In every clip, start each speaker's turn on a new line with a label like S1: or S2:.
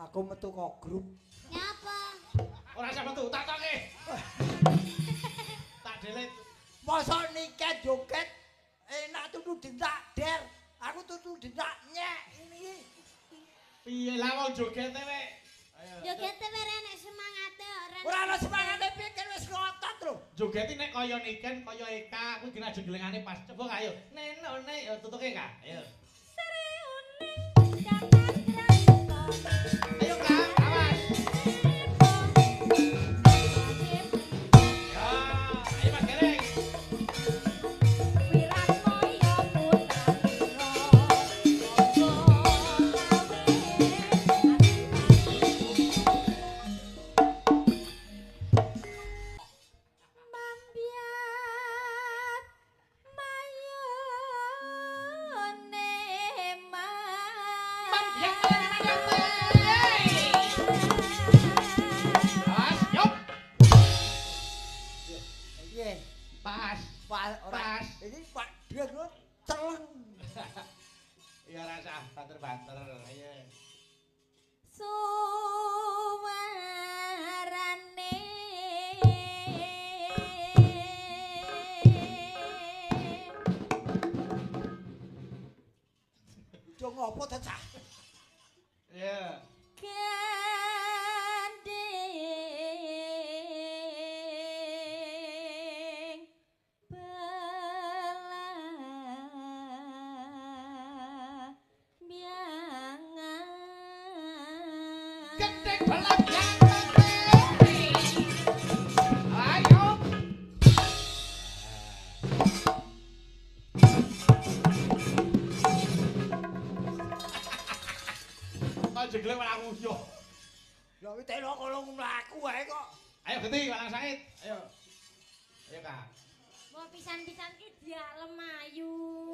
S1: Aku metu kok grup.
S2: Nyapa?
S3: Ora usah metu, tak toke. Tak delete.
S1: Mosok niket joget enak tutu dintak der. Aku tutu dintak nyek ini.
S3: Piye lah wong joget wek. Ayo.
S2: Joget wek nek semangate ora.
S1: Ora ana semangate pikir wis ngotot lho.
S3: Joget nek kaya Niken, kaya Eka, kuwi gene aja gelengane pas. Coba ayo. Nenone yo tutuke Kak. Ayo. Ayo Kak, awas. Ya, ayo Mas Gereng. Rintik belak yang penting. Ayo. Kok jeglek malah nguyuh.
S1: Lah wis telo kalau mlaku wae kok.
S3: Ayo genti Walang Sangit. Ayo. Ayo Kak.
S2: Mau pisan-pisan ki dialem ayu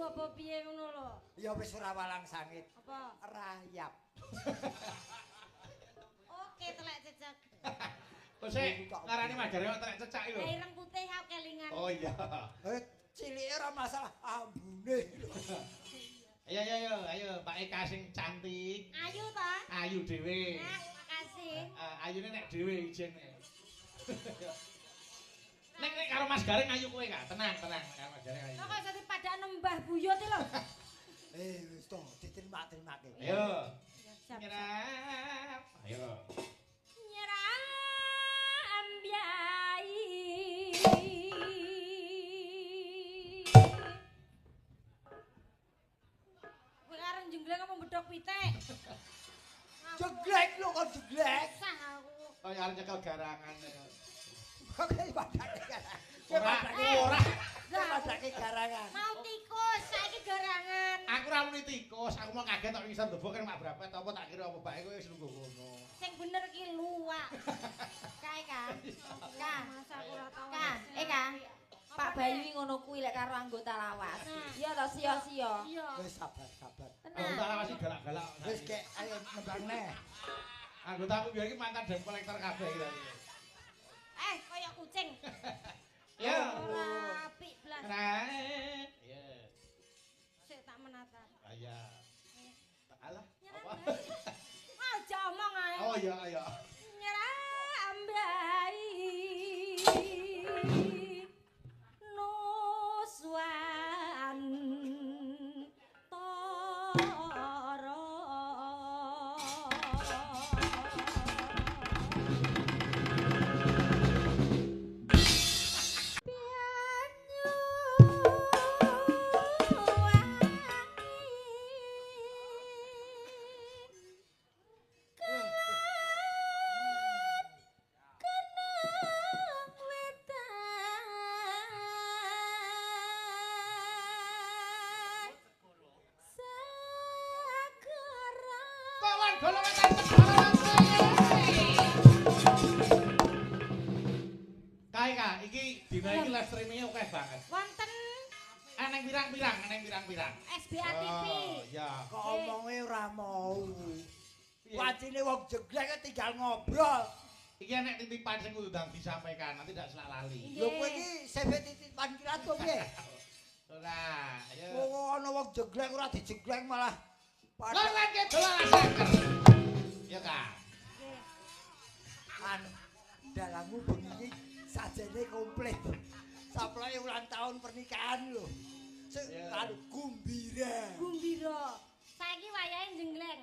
S2: apa piye ngono lho.
S1: Ya wis ora Walang Sangit.
S2: Apa?
S1: Rayap.
S2: Oke telek cecek.
S3: Kok sik ngarani magare kok trek cecak iki lho.
S2: Lah ireng putih ha kelingan.
S3: Oh iya.
S1: Cilike ora masalah ambune.
S3: Ayo Mbak Eka sing cantik.
S2: Ayu ta?
S3: Ayu dhewe.
S2: Nah, makasih.
S3: Ayune nek dhewe ijen. Nek karo Mas Garing ayu kowe Kak. Tenang karo Mas Garing ayu.
S2: Kok iso dipadakno Mbah Buyut iki lho.
S1: Wis to diterima-terimake.
S3: Ayo.
S2: Siap.
S3: Nyerap. Ayo.
S2: Nyeram biai. Kowe areng jengleng apa bedhok pitik?
S1: Jeglek lho kok jeglek.
S2: Sah aku.
S3: Kaya arep nyekel garangan.
S1: Kok padake garangan.
S3: Ora.
S1: Padake garangan.
S2: Mau tikus saiki garangan.
S3: Aku ora muni tikus, aku mau kaget tok ngisor ndebok kan mak brapet apa tak kira apa bae kowe wis lungguh ngono.
S2: Sing bener ki luwak. Kae kan. Kan. Masa aku ora tau. Kan, Kang. Pak Bayu iki ngono kuwi lek karo anggota lawas. Iya to sia-sia. Iya.
S1: Wis sabar.
S3: Anggota lawas iki galak-galak.
S1: Wis kek ayo nembang neh.
S3: Anggota aku biar iki mantan debt collector kabeh iki tadi.
S2: Kaya kucing.
S3: Ya.
S2: Ora apik blas.
S3: Keren. Iya.
S2: Sik tak menata.
S3: Aya. Tak alah.
S2: Nyerang.
S3: Apa?
S2: Aja omong ae.
S3: Oh iya iya.
S2: Nyeram bayi. Nuswan toro.
S3: Kawan golongan sekolah. Kae Kak, iki dina iki live streaming-e akeh banget.
S2: Wonten
S3: Eneng pirang-pirang.
S2: SBA TV.
S3: Oh, iya.
S1: Kok omonge ora mau. Wacine wong jeglek tinggal ngobrol.
S3: Iki enek titipan sing kudu ndang disampaikan, nanti ndak selak lali.
S1: Lho kowe iki CV titipan kira to piye?
S3: Ora, ayo.
S1: Wong ana wong jeglek ora dijeglek malah
S3: Lor lan ke dolan saker. Ya Kak.
S1: an dalangmu bengi sajane komplit. Saploke ulang tahun pernikahan lho. Kan gumbira.
S2: Gumbira. Saiki wayahe jengleng.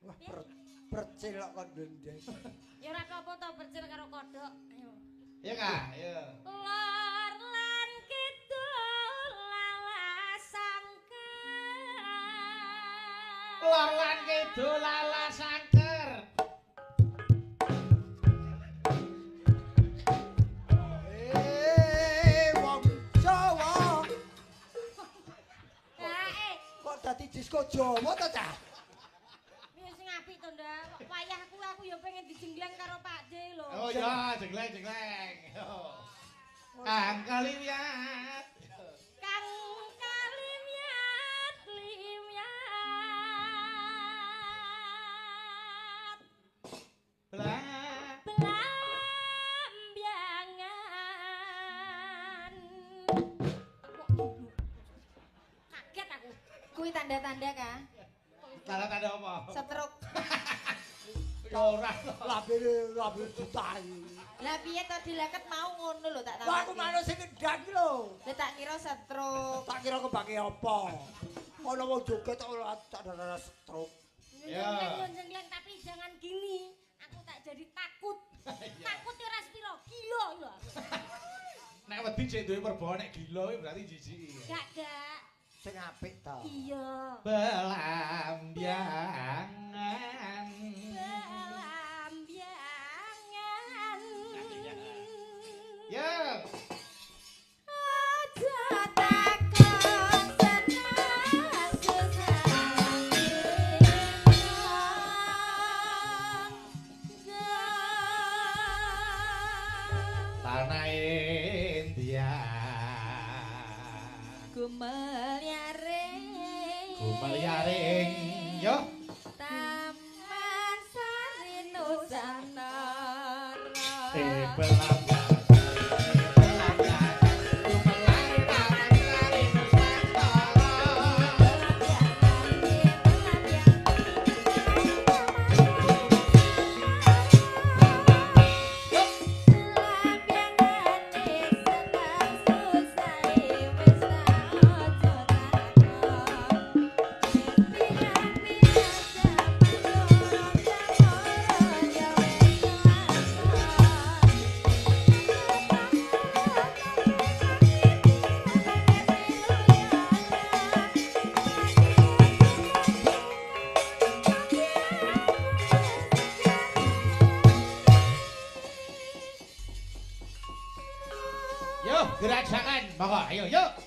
S1: Wah, percil kok kon ndendeng.
S2: Ya ora apa to bercil karo kodhok. Ayo.
S3: Ya Kak, ayo.
S2: Lor lan kidul lalasangker.
S3: Lor lan kidul lalasangker.
S1: Wong Jawa. Kok dadi disko Jawa to, Cah?
S2: Wis ngapik to, Ndak. Wayahku aku ya pengen dijengleng karo Pak D lho.
S3: Oh iya, jegleng. Kang Kaliwiat.
S2: Kang Kaliwiat liwiat. Belambiangan. Kaget aku.
S4: Kuwi tanda-tanda Kak.
S3: Tanda-tanda apa?
S4: Stroke.
S3: Ya ora.
S1: Labe ditahi.
S4: Lah piye to dileket mau ngono lho tak
S1: Wah, aku
S4: tamaki.
S1: manuk sing ndang lho.
S4: Lah tak kira stroke.
S1: Tak kira kebake apa? Ana wong joget ora tak ada stroke.
S2: Jengleng tapi jangan gini. Aku tak jadi takut. Takut ya ora sepiro, gila lho.
S3: Nek wedi cek duwe perbawa nek gila kuwi berarti jijik.
S2: Gak.
S1: sing apik to.
S2: Iya.
S3: Belambiangan.
S2: Belambiangan.
S3: Yo.
S2: Aja takon senang
S3: Tanah India. Gumelyaring. Yo.
S2: Taman Sari Nusantara.
S3: Belambiangan. Yo, gerak tangan, monggo, ayo, yuk.